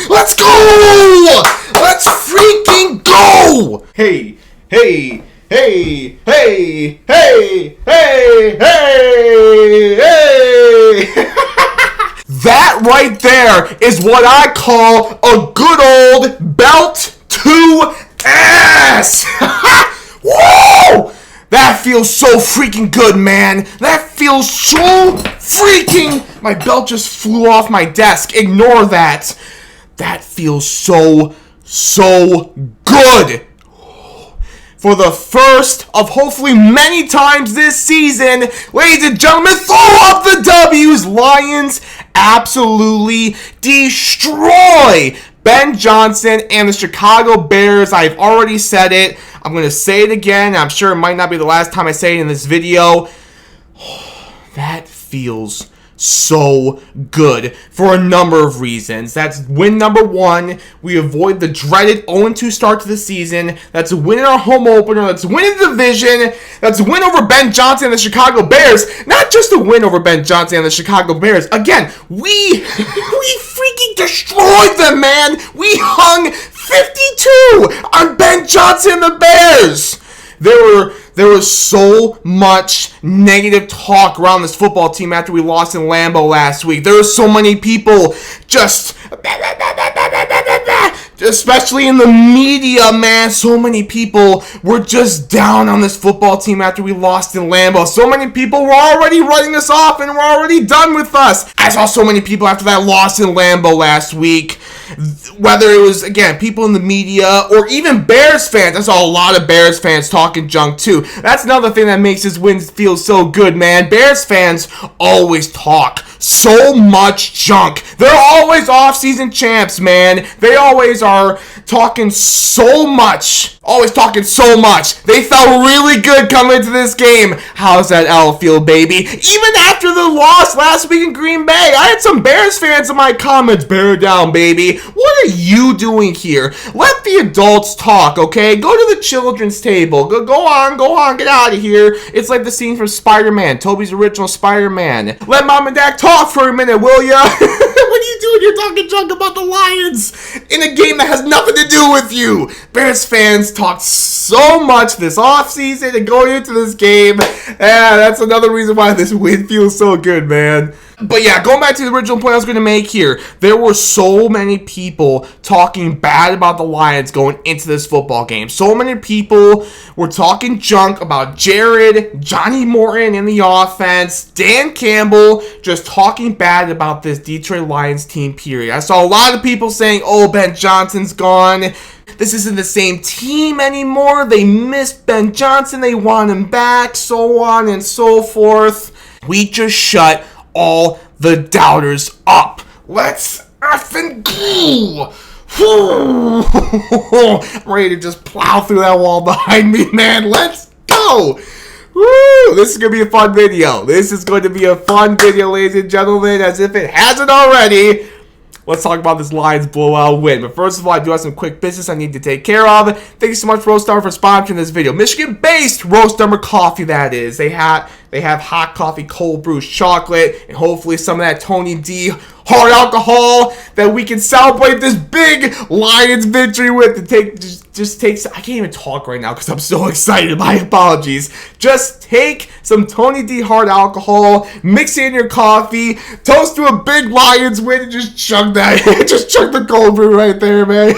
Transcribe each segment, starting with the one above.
Let's go! Let's freaking go! Hey, hey, hey, hey, hey, hey, hey, hey! That right there is what I call a good old belt to ass! Whoa! That feels so freaking good, man. That feels so freaking... My belt just flew off my desk. Ignore that. That feels so good. For the first of hopefully many times this season, ladies and gentlemen, throw up the W's. Lions absolutely destroy Ben Johnson and the Chicago Bears. I've already said it. I'm going to say it again. I'm sure it might not be the last time I say it in this video. That feels so good for a number of reasons. That's win number one. We avoid the dreaded 0-2 start to the season. That's a win in our home opener. That's a win in the division. That's a win over Ben Johnson and the Chicago Bears. Not just a win over Ben Johnson and the Chicago Bears. Again, we freaking destroyed them, man. We hung 52 on Ben Johnson and the Bears. There was so much negative talk around this football team after we lost in Lambeau last week. There were so many people just, especially in the media, man. So many people were just down on this football team after we lost in Lambeau. So many people were already writing us off and were already done with us. I saw so many people after that loss in Lambeau last week. Whether it was, again, people in the media or even Bears fans. I saw a lot of Bears fans talking junk too. That's another thing that makes this win feel so good, man. Bears fans always talk so much junk. They're always off-season champs, man. They always are talking so much. Always talking so much. They felt really good coming into this game. How's that L feel, baby? Even after the loss last week in Green Bay, I had some Bears fans in my comments. Bear down, baby. What are you doing here? Let the adults talk, okay? Go to the children's table. Go on, get out of here. It's like the scene from Spider-Man, Tobey's original Spider-Man. Let mom and dad talk for a minute, will ya? What are you doing? You're talking junk about the Lions in a game that has nothing to do with you. Bears fans talked so much this offseason and going into this game. That's another reason why this win feels so good, man. But yeah, going back to the original point I was going to make here, there were so many people talking bad about the Lions going into this football game. So many people were talking junk about Jared, Johnny Morton in the offense, Dan Campbell, just talking bad about this Detroit Lions team, period. I saw a lot of people saying, oh, Ben Johnson's gone. This isn't the same team anymore. They missed Ben Johnson. They want him back, so on and so forth. We just shut all the doubters up. Let's effing go. I'm ready to just plow through that wall behind me, man. Let's go. Woo! This is going to be a fun video. This is going to be a fun video, ladies and gentlemen, as if it hasn't already. Let's talk about this Lions blowout win. But first of all, I do have some quick business I need to take care of. Thank you so much, Roast Umber, for sponsoring this video. Michigan-based Roast Umber coffee, that is. They have hot coffee, cold brew, chocolate, and hopefully some of that Tony D hard alcohol that we can celebrate this big Lions victory with. Just takes. I can't even talk right now because I'm so excited. My apologies. Just take some Tony D hard alcohol, mix it in your coffee, toast to a big Lions win, and just chug that. Just chug the cold brew right there, man.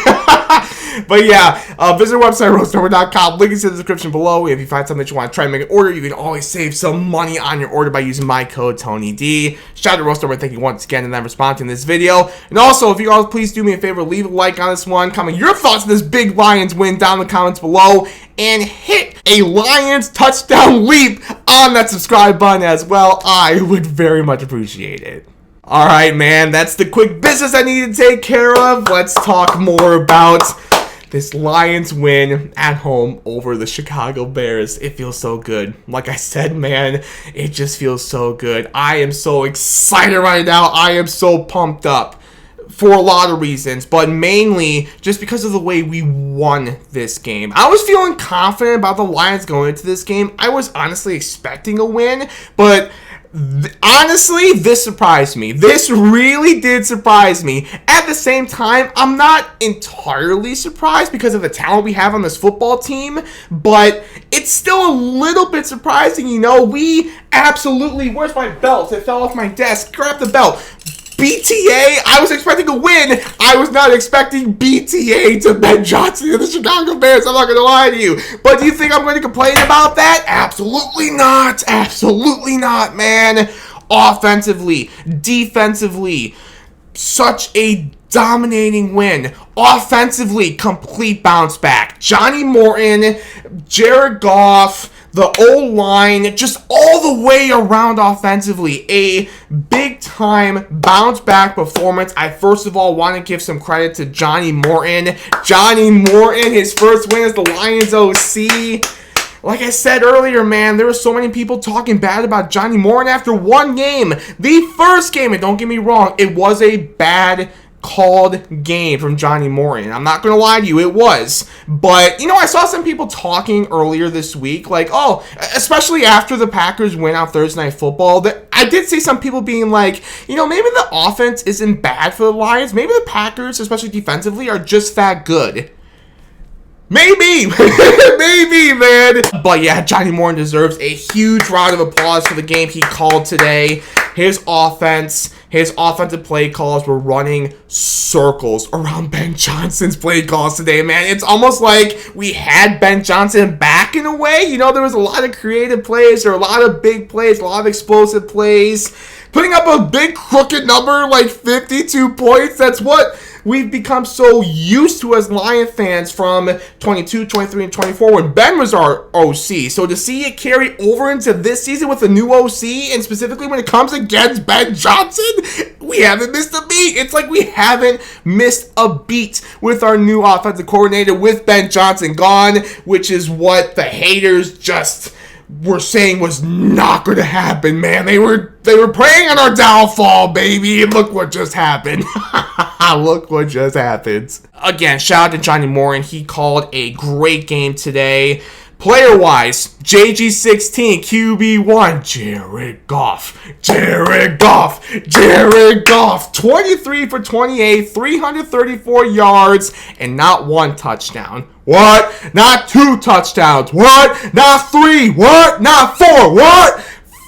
But yeah, visit our website, roastumber.com. Link is in the description below. If you find something that you want to try and make an order, you can always save some money on your order by using my code TonyD. Shout out to Roast Umber, thank you once again, and then responding to this video. And also, if you all please do me a favor, leave a like on this one, comment your thoughts on this big Lions win down in the comments below, and hit a Lions touchdown leap on that subscribe button as well. I would very much appreciate it. Alright, man, that's the quick business I need to take care of. Let's talk more about this Lions win at home over the Chicago Bears. It feels so good. Like I said, man, it just feels so good. I am so excited right now. I am so pumped up for a lot of reasons, but mainly just because of the way we won this game. I was feeling confident about the Lions going into this game. I was honestly expecting a win, but honestly, this surprised me. This really did surprise me. At the same time, I'm not entirely surprised because of the talent we have on this football team, but it's still a little bit surprising. You know, we absolutely... Where's my belt? It fell off my desk. Grab the belt. BTA, I was expecting a win. I was not expecting BTA to Ben Johnson and the Chicago Bears. I'm not going to lie to you. But do you think I'm going to complain about that? Absolutely not. Absolutely not, man. Offensively, defensively, such a dominating win. Offensively, complete bounce back. Johnny Morton, Jared Goff, the O-line, just all the way around offensively. A big-time bounce-back performance. I first of all want to give some credit to Johnny Morton. Johnny Morton, his first win as the Lions OC. Like I said earlier, man, there were so many people talking bad about Johnny Morton after one game. The first game, and don't get me wrong, it was a bad called game from Johnny Morton. I'm not going to lie to you, it was. But, you know, I saw some people talking earlier this week, like, oh, especially after the Packers win on Thursday Night Football, that I did see some people being like, you know, maybe the offense isn't bad for the Lions. Maybe the Packers, especially defensively, are just that good. Maybe, maybe, man. But yeah, Johnny Morton deserves a huge round of applause for the game he called today. His offense, his offensive play calls were running circles around Ben Johnson's play calls today, man. It's almost like we had Ben Johnson back in a way. You know, there was a lot of creative plays, there were a lot of big plays, a lot of explosive plays. Putting up a big crooked number like 52 points, that's what we've become so used to as Lion fans from 22, 23, and 24 when Ben was our OC. So to see it carry over into this season with a new OC, and specifically when it comes against Ben Johnson, we haven't missed a beat. It's like we haven't missed a beat with our new offensive coordinator with Ben Johnson gone, which is what the haters just were saying was not going to happen, man. They were preying on our downfall, baby, and look what just happened. Look what just happened. Again, shout out to Johnny Morton. He called a great game today. Player-wise, JG16, QB1, Jared Goff, 23 for 28, 334 yards, and not one touchdown. What? Not 2 touchdowns. What? Not 3. What? Not 4. What?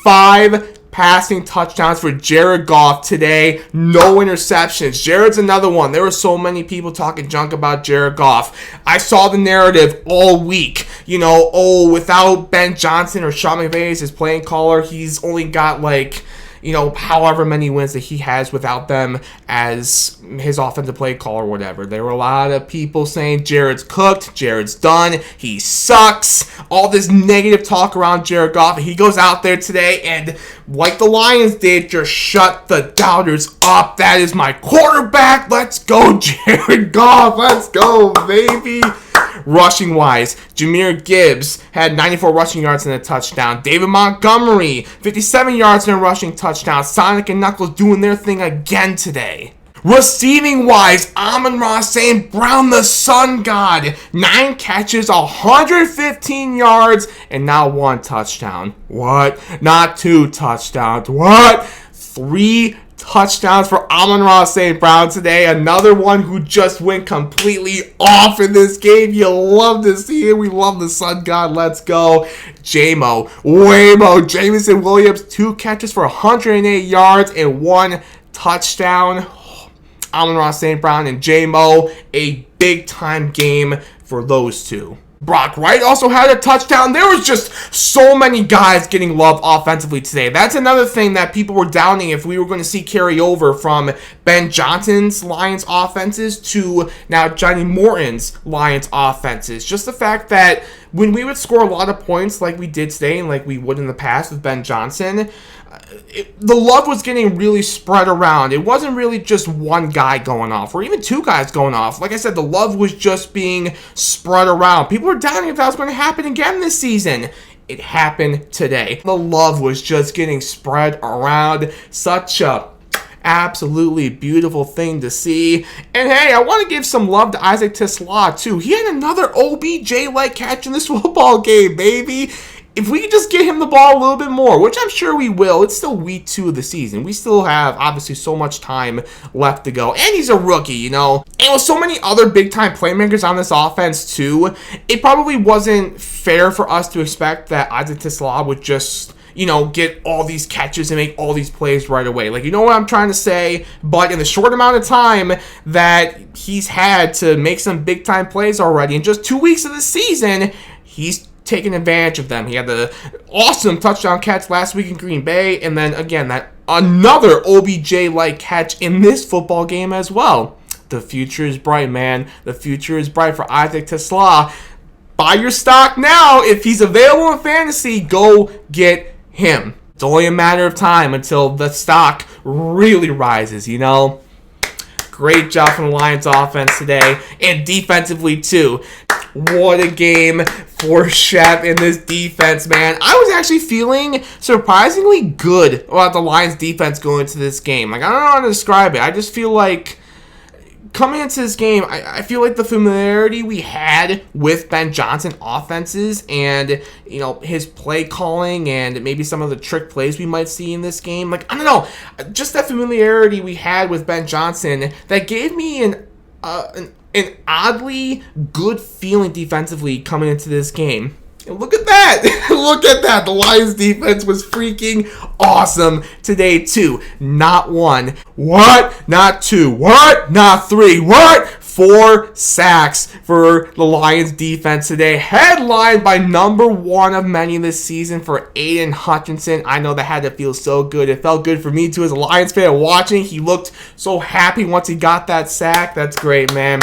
5 passing touchdowns for Jared Goff today. No interceptions. Jared's another one. There were so many people talking junk about Jared Goff. I saw the narrative all week. You know, oh, without Ben Johnson or Sean McVay as his playing caller, he's only got like, you know, however many wins that he has without them as his offensive play call or whatever. There were a lot of people saying Jared's cooked, Jared's done, he sucks, all this negative talk around Jared Goff. He goes out there today and, like the Lions did, just shut the doubters up. That is my quarterback. Let's go, Jared Goff. Let's go, baby. Rushing wise, Jahmyr Gibbs had 94 rushing yards and a touchdown. David Montgomery, 57 yards and a rushing touchdown. Sonic and Knuckles doing their thing again today. Receiving wise, Amon-Ra St. Brown, the Sun God, 9 catches, 115 yards, and not 1 touchdown. What? Not 2 touchdowns. What? 3 touchdowns for Amon-Ra St. Brown today. Another one who just went completely off in this game. You love to see it. We love the Sun God. Let's go. Waymo, Jameson Williams, 2 catches for 108 yards and 1 touchdown. Amon-Ra St. Brown and J-Mo, a big-time game for those two. Brock Wright also had a touchdown. There was just so many guys getting love offensively today. That's another thing that people were doubting if we were going to see carry over from Ben Johnson's Lions offenses to now Johnny Morton's Lions offenses. Just the fact that when we would score a lot of points like we did today and like we would in the past with Ben Johnson, the love was getting really spread around. It wasn't really just one guy going off or even 2 guys going off. Like I said, the love was just being spread around. People were doubting if that was going to happen again this season. It happened today. The love was just getting spread around. Such a Absolutely beautiful thing to see. And hey, I want to give some love to Isaac Tisla too. He had another OBJ-like catch in this football game, baby. If we could just get him the ball a little bit more, which I'm sure we will, it's still week 2 of the season. We still have, obviously, so much time left to go. And he's a rookie, you know. And with so many other big-time playmakers on this offense, too, it probably wasn't fair for us to expect that Isaac Tisla would just, you know, get all these catches and make all these plays right away. Like, you know what I'm trying to say? But in the short amount of time that he's had to make some big-time plays already, in just 2 weeks of the season, he's taking advantage of them. He had the awesome touchdown catch last week in Green Bay, and then again that another OBJ-like catch in this football game as well. The future is bright, man. The future is bright for Isaac Tisla. Buy your stock now. If he's available in fantasy, go get him. It's only a matter of time until the stock really rises, you know. Great job from the Lions offense today, and defensively too. What a game for Shep in this defense, man. I was actually feeling surprisingly good about the Lions defense going into this game. Like, I don't know how to describe it. I just feel like coming into this game, I feel like the familiarity we had with Ben Johnson offenses and, you know, his play calling and maybe some of the trick plays we might see in this game. Like, I don't know, just that familiarity we had with Ben Johnson that gave me an oddly good feeling defensively coming into this game. And look at that. Look at that. The Lions defense was freaking awesome today too. Not one. What? Not two. What? Not three. What? 4 sacks for the Lions defense today. Headlined by number 1 of many this season for Aiden Hutchinson. I know that had to feel so good. It felt good for me too as a Lions fan watching. He looked so happy once he got that sack. That's great, man.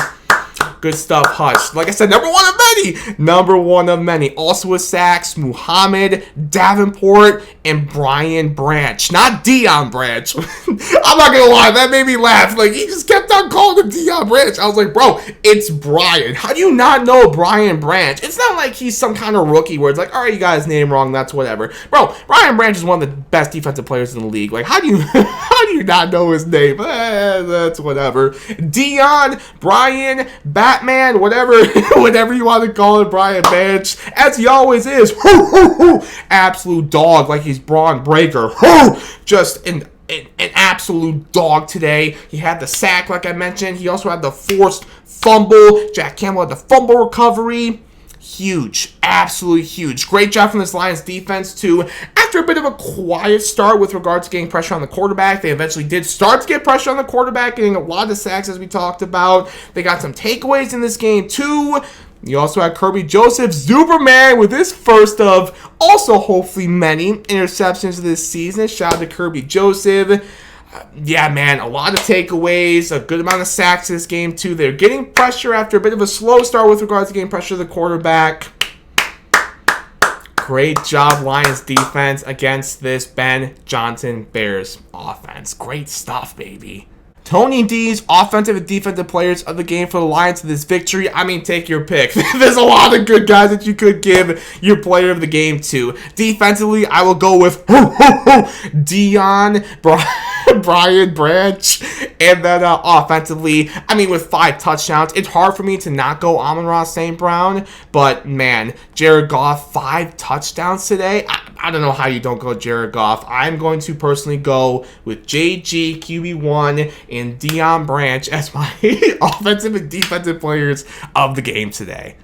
Good stuff, Hutch. Like I said, number 1 of many. Number 1 of many. Also with sacks, Muhammad, Davenport, and Brian Branch. Not Deion Branch. I'm not going to lie. That made me laugh. Like, he just kept on calling him Deion Branch. I was like, bro, it's Brian. How do you not know Brian Branch? It's not like he's some kind of rookie where it's like, all right, you got his name wrong. That's whatever. Bro, Brian Branch is one of the best defensive players in the league. Like, how do you not know his name? That's whatever. Deion, Brian, Batman, whatever you want to call it, Brian Branch, as he always is. Absolute dog, like he's Braun Breaker. Just an absolute dog today. He had the sack, like I mentioned. He also had the forced fumble. Jack Campbell had the fumble recovery. Huge. Absolutely huge. Great job from this Lions defense, too. After a bit of a quiet start with regards to getting pressure on the quarterback, they eventually did start to get pressure on the quarterback, getting a lot of sacks, as we talked about. They got some takeaways in this game, too. You also had Kirby Joseph, Superman, with his first of also hopefully many interceptions this season. Shout out to Kirby Joseph. Yeah, man, a lot of takeaways, a good amount of sacks this game, too. They're getting pressure after a bit of a slow start with regards to getting pressure to the quarterback. Great job, Lions defense, against this Ben Johnson Bears offense. Great stuff, baby. Tony D's offensive and defensive players of the game for the Lions to this victory. I mean, take your pick. There's a lot of good guys that you could give your player of the game to. Defensively, I will go with Deion, Brian Branch. And then offensively, I mean, with 5 touchdowns, it's hard for me to not go Amon-Ra St. Brown. But, man, Jared Goff, 5 touchdowns today. I don't know how you don't go Jared Goff. I'm going to personally go with JG, QB1, and Deion Branch as my offensive and defensive players of the game today.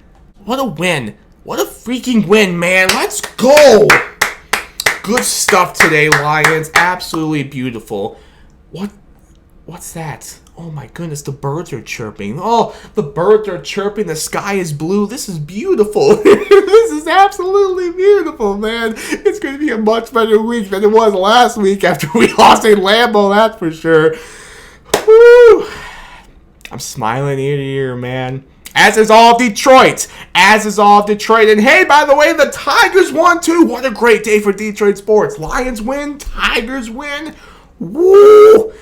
What a win. What a freaking win, man. Let's go. Good stuff today, Lions. Absolutely beautiful. What's that? Oh my goodness, the birds are chirping. Oh, the birds are chirping. The sky is blue. This is beautiful. This is absolutely beautiful, man. It's going to be a much better week than it was last week after we lost in Lambeau, that's for sure. Woo! I'm smiling ear to ear, man. As is all of Detroit. As is all of Detroit. And hey, by the way, the Tigers won too. What a great day for Detroit sports. Lions win. Tigers win. Woo!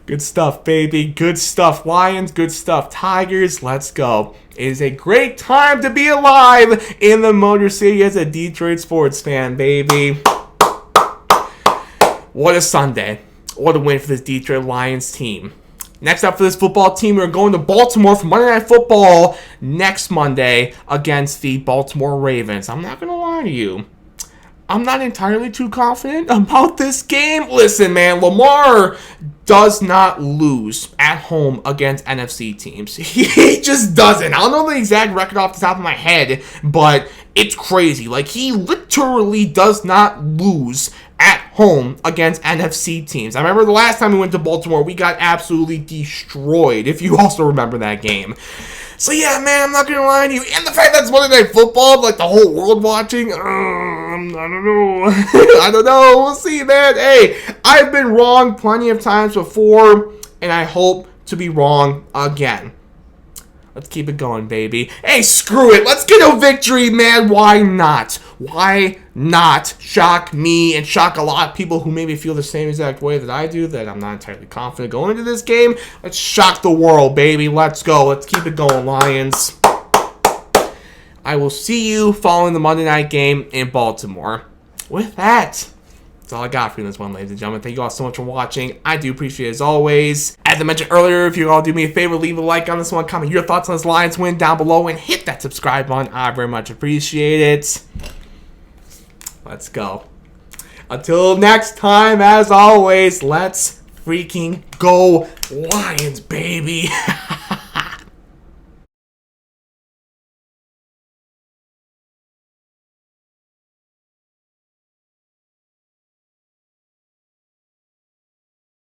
Good stuff, baby. Good stuff, Lions. Good stuff, Tigers. Let's go. It is a great time to be alive in the Motor City as a Detroit sports fan, baby. What a Sunday. What a win for this Detroit Lions team. Next up for this football team, we're going to Baltimore for Monday Night Football next Monday against the Baltimore Ravens. I'm not going to lie to you. I'm not entirely too confident about this game. Listen, man, Lamar does not lose at home against NFC teams. He just doesn't. I don't know the exact record off the top of my head, but it's crazy. Like, he literally does not lose at home against NFC teams. I remember the last time we went to Baltimore, we got absolutely destroyed, if you also remember that game. So yeah, man, I'm not gonna lie to you. And the fact that it's Monday Night Football, like the whole world watching, I don't know. I don't know. We'll see, man. Hey, I've been wrong plenty of times before, and I hope to be wrong again. Let's keep it going, baby. Hey, screw it. Let's get a victory, man. Why not? Why not shock me and shock a lot of people who maybe feel the same exact way that I do, that I'm not entirely confident going into this game? Let's shock the world, baby. Let's go. Let's keep it going, Lions. I will see you following the Monday night game in Baltimore. With that, that's all I got for you in this one, ladies and gentlemen. Thank you all so much for watching. I do appreciate it as always. As I mentioned earlier, if you all do me a favor, leave a like on this one, comment your thoughts on this Lions win down below, and hit that subscribe button. I very much appreciate it. Let's go. Until next time, as always, let's freaking go Lions, baby.